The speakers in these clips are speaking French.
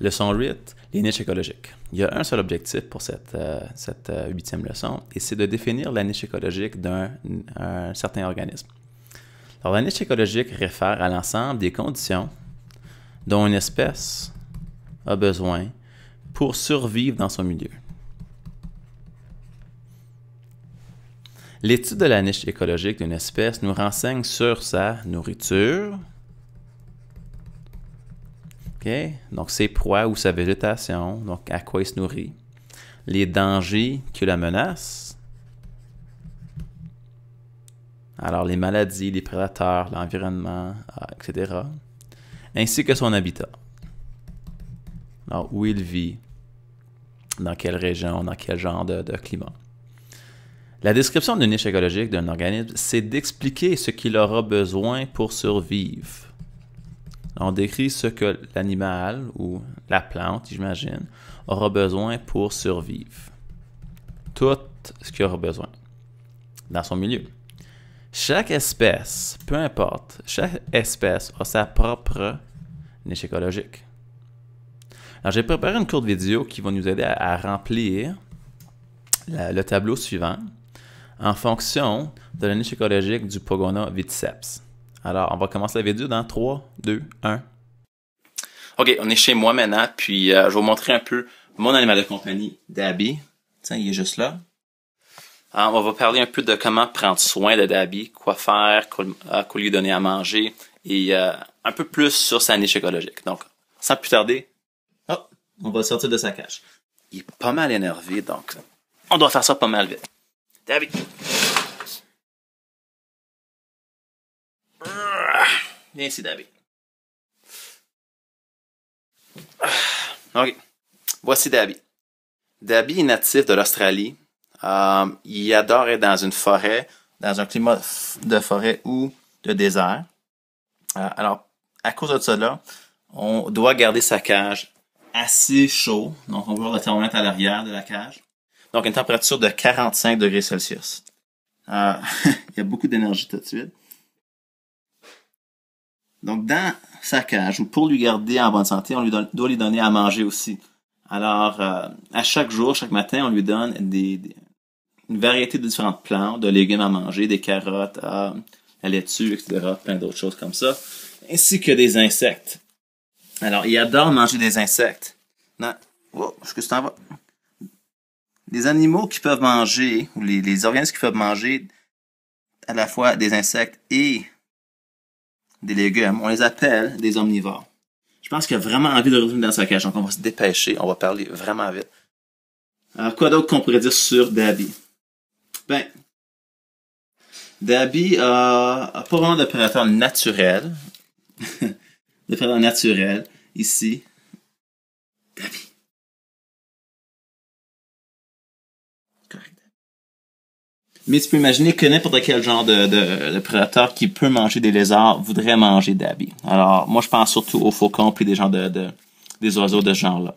Leçon 8, les niches écologiques. Il y a un seul objectif pour cette 8e leçon, et c'est de définir la niche écologique d'un certain organisme. Alors, la niche écologique réfère à l'ensemble des conditions dont une espèce a besoin pour survivre dans son milieu. L'étude de la niche écologique d'une espèce nous renseigne sur sa nourriture, donc ses proies ou sa végétation, donc à quoi il se nourrit, les dangers qui la menacent, alors les maladies, les prédateurs, l'environnement, etc., ainsi que son habitat. Alors, où il vit, dans quelle région, dans quel genre de climat. La description d'une niche écologique d'un organisme, c'est d'expliquer ce qu'il aura besoin pour survivre. On décrit ce que l'animal ou la plante, j'imagine, aura besoin pour survivre. Tout ce qu'il aura besoin dans son milieu. Chaque espèce, peu importe, chaque espèce a sa propre niche écologique. Alors, j'ai préparé une courte vidéo qui va nous aider à remplir le tableau suivant en fonction de la niche écologique du Pogona viticeps. Alors, on va commencer la vidéo dans 3, 2, 1. OK, on est chez moi maintenant, puis je vais vous montrer un peu mon animal de compagnie, Dabby. Tiens, il est juste là. Alors, on va parler un peu de comment prendre soin de Dabby, quoi faire, quoi lui donner à manger, et un peu plus sur sa niche écologique. Donc, sans plus tarder, on va sortir de sa cage. Il est pas mal énervé, donc on doit faire ça pas mal vite. Dabby! Viens ici, Dabby. OK. Voici Dabby. Dabby est natif de l'Australie. Il adore être dans une forêt, dans un climat de forêt ou de désert. Alors, à cause de cela, on doit garder sa cage assez chaud. Donc, on va voir le thermomètre à l'arrière de la cage. Donc, une température de 45 degrés Celsius. Il y a beaucoup d'énergie tout de suite. Donc, dans sa cage, ou pour lui garder en bonne santé, on doit lui donner à manger aussi. Alors, à chaque jour, chaque matin, on lui donne une variété de différentes plantes, de légumes à manger, des carottes, la laitue, etc., plein d'autres choses comme ça, ainsi que des insectes. Alors, il adore manger des insectes. Non. Oh, est-ce que tu t'en vas? Les animaux qui peuvent manger, ou les organismes qui peuvent manger à la fois des insectes et des légumes, on les appelle des omnivores. Je pense qu'il a vraiment envie de retourner dans sa cage, donc on va se dépêcher, on va parler vraiment vite. Alors, quoi d'autre qu'on pourrait dire sur Dabby? Ben, Dabby a pas vraiment de prédateur naturel. De prédateur naturel, ici. Dabby. Mais tu peux imaginer que n'importe quel genre de prédateur qui peut manger des lézards voudrait manger Dabby. Alors, moi, je pense surtout aux faucons puis des gens des oiseaux de ce genre-là.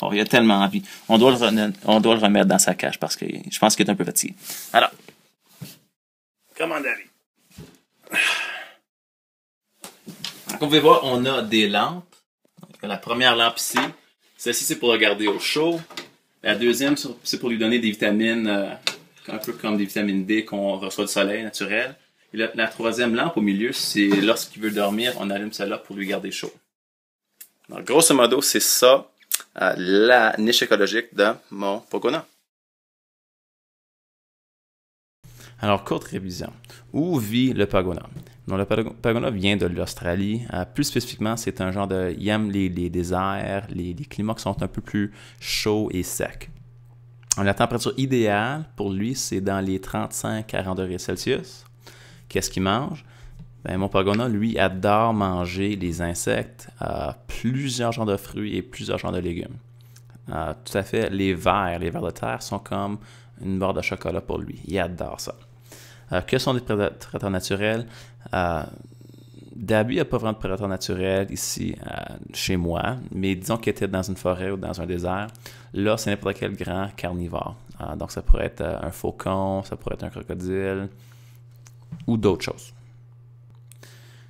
Alors, il a tellement envie. On doit le remettre dans sa cage parce que je pense qu'il est un peu fatigué. Alors, comment Dabby? Comme vous pouvez voir, on a des lampes. Donc, la première lampe ici. Celle-ci, c'est pour le garder au chaud. La deuxième, c'est pour lui donner des vitamines, un peu comme des vitamines D qu'on reçoit du soleil naturel. Et la troisième lampe au milieu, c'est lorsqu'il veut dormir, on allume celle-là pour lui garder chaud. Donc, grosso modo, c'est ça, la niche écologique de mon Pogona. Alors, courte révision. Où vit le Pogona? Donc, le Pogona vient de l'Australie. Plus spécifiquement, c'est un genre de... Il aime les déserts, les climats qui sont un peu plus chauds et secs. La température idéale pour lui, c'est dans les 35-40 degrés Celsius. Qu'est-ce qu'il mange? Ben, mon Pogona, lui, adore manger les insectes, plusieurs genres de fruits et plusieurs genres de légumes. Tout à fait, les vers de terre sont comme une barre de chocolat pour lui. Il adore ça. Que sont des prédateurs naturels? Dabby n'a pas vraiment de prédateur naturel ici, chez moi, mais disons qu'il était dans une forêt ou dans un désert. Là, c'est n'importe quel grand carnivore. Donc, ça pourrait être un faucon, ça pourrait être un crocodile ou d'autres choses.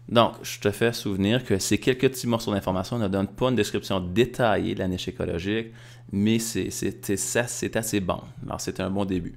Donc, je te fais souvenir que ces quelques petits morceaux d'information ne donnent pas une description détaillée de la niche écologique, mais c'est assez bon. Alors, c'est un bon début.